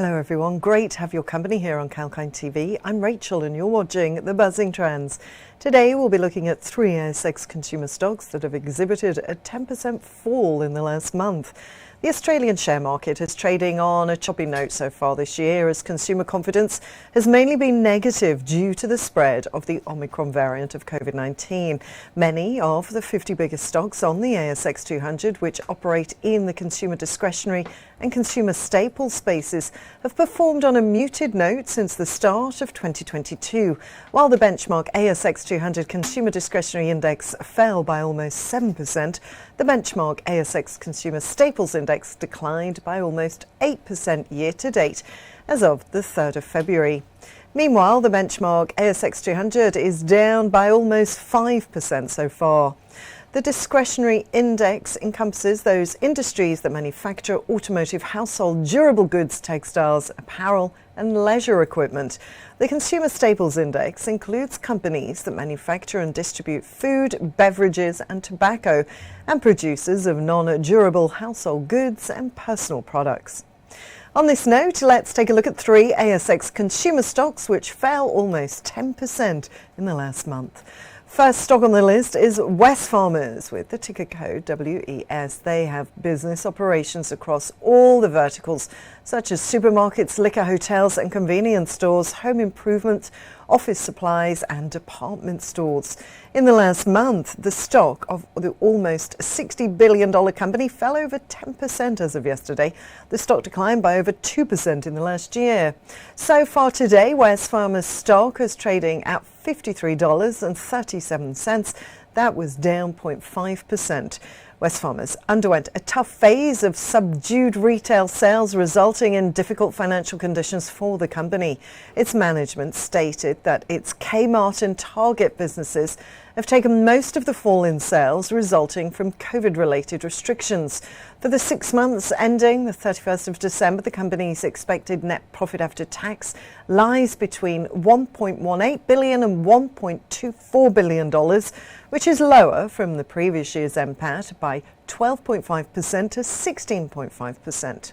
Hello everyone, great to have your company here on Kalkine TV. I'm Rachel and you're watching The Buzzing Trends. Today we'll be looking at three ASX consumer stocks that have exhibited a 10% fall in the last month. The Australian share market is trading on a choppy note so far this year as consumer confidence has mainly been negative due to the spread of the Omicron variant of COVID-19. Many of the 50 biggest stocks on the ASX 200, which operate in the consumer discretionary and consumer staple spaces, have performed on a muted note since the start of 2022, while the benchmark ASX 200 Consumer Discretionary Index fell by almost 7%. The benchmark ASX Consumer Staples Index declined by almost 8% year to date as of the 3rd of February. Meanwhile, the benchmark ASX 200 is down by almost 5% so far. The discretionary index encompasses those industries that manufacture automotive, household, durable goods, textiles, apparel and leisure equipment. The Consumer Staples Index includes companies that manufacture and distribute food, beverages and tobacco, and producers of non-durable household goods and personal products. On this note, let's take a look at three ASX consumer stocks which fell almost 10% in the last month. First stock on the list is Wesfarmers with the ticker code WES. They have business operations across all the verticals such as supermarkets, liquor, hotels and convenience stores, home improvement, office supplies and department stores. In the last month, the stock of the almost $60 billion company fell over 10% as of yesterday. The stock declined by over 2% in the last year. So far today, Wesfarmers stock is trading at $53.37. That was down 0.5%. Wesfarmers underwent a tough phase of subdued retail sales, resulting in difficult financial conditions for the company. Its management stated that its K-mart and Target businesses have taken most of the fall in sales resulting from COVID-related restrictions. For the 6 months ending the 31st of December, the company's expected net profit after tax lies between $1.18 billion and $1.24 billion, which is lower from the previous year's NPAT by 12.5% to 16.5%.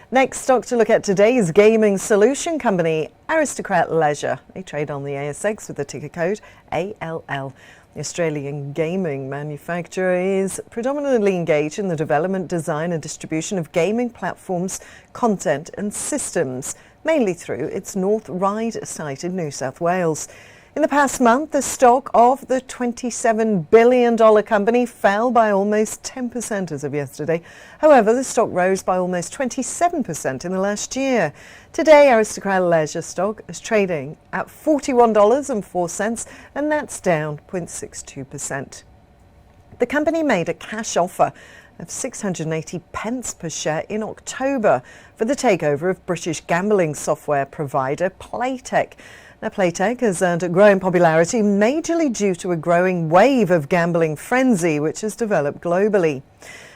Next stock to look at today is gaming solution company Aristocrat Leisure. They trade on the ASX with the ticker code ALL. The Australian gaming manufacturer is predominantly engaged in the development, design and distribution of gaming platforms, content and systems, mainly through its North Ryde site in New South Wales. In the past month, the stock of the $27 billion company fell by almost 10% as of yesterday. However, the stock rose by almost 27% in the last year. Today, Aristocrat Leisure stock is trading at $41.04, and that's down 0.62%. The company made a cash offer of 680 pence per share in October for the takeover of British gambling software provider Playtech. Now, Playtech has earned a growing popularity majorly due to a growing wave of gambling frenzy which has developed globally.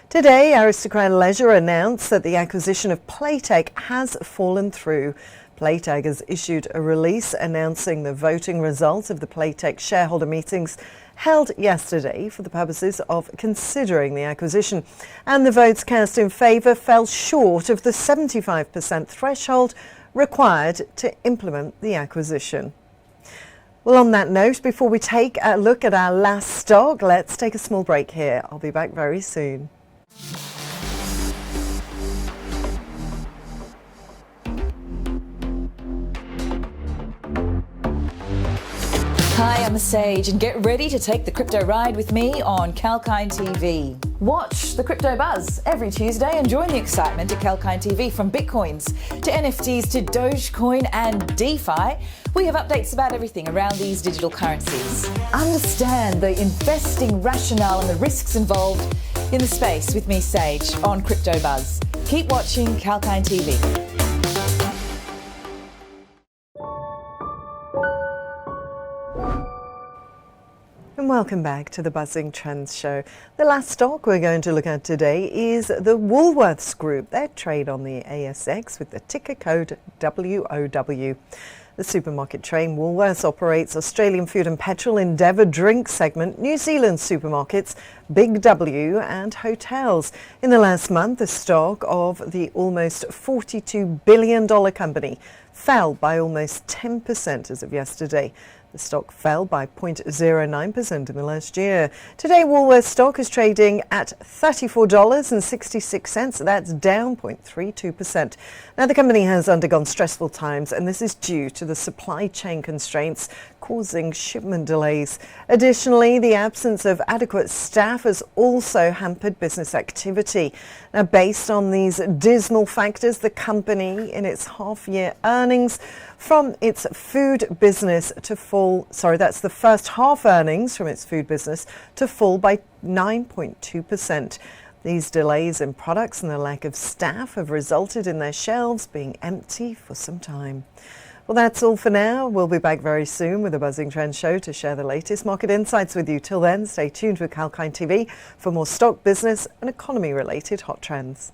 Today, Aristocrat Leisure announced that the acquisition of Playtech has fallen through. Playtech has issued a release announcing the voting results of the Playtech shareholder meetings held yesterday for the purposes of considering the acquisition, and the votes cast in favour fell short of the 75% threshold required to implement the acquisition. Well, on that note, before we take a look at our last stock, let's take a small break here. I'll be back very soon. Hi, I'm Sage, and get ready to take the crypto ride with me on Kalkine TV. Watch the Crypto Buzz every Tuesday and join the excitement at Kalkine TV. From Bitcoins to NFTs to Dogecoin and DeFi, we have updates about everything around these digital currencies. Understand the investing rationale and the risks involved in the space with me, Sage, on Crypto Buzz. Keep watching Kalkine TV. And welcome back to the Buzzing Trends Show. The last stock we're going to look at today is the Woolworths Group. They trade on the ASX with the ticker code WOW. The The supermarket chain Woolworths operates Australian food and petrol, Endeavour drink segment, New Zealand supermarkets, Big W and hotels. In the last month, the stock of the almost $42 billion company fell by almost 10% as of yesterday. The stock fell by 0.09% in the last year. Today, Woolworths stock is trading at $34.66. That's down 0.32%. Now, the company has undergone stressful times, and this is due to the supply chain constraints causing shipment delays. Additionally, the absence of adequate staff has also hampered business activity. Now, based on these dismal factors, the company, in its half-year earnings from its food business to fall, that's the first half earnings from its food business to fall by 9.2%. These delays in products and the lack of staff have resulted in their shelves being empty for some time. Well, that's all for now. We'll be back very soon with a Buzzing Trends show to share the latest market insights with you. Till then, stay tuned with Kalkine TV for more stock, business and economy-related hot trends.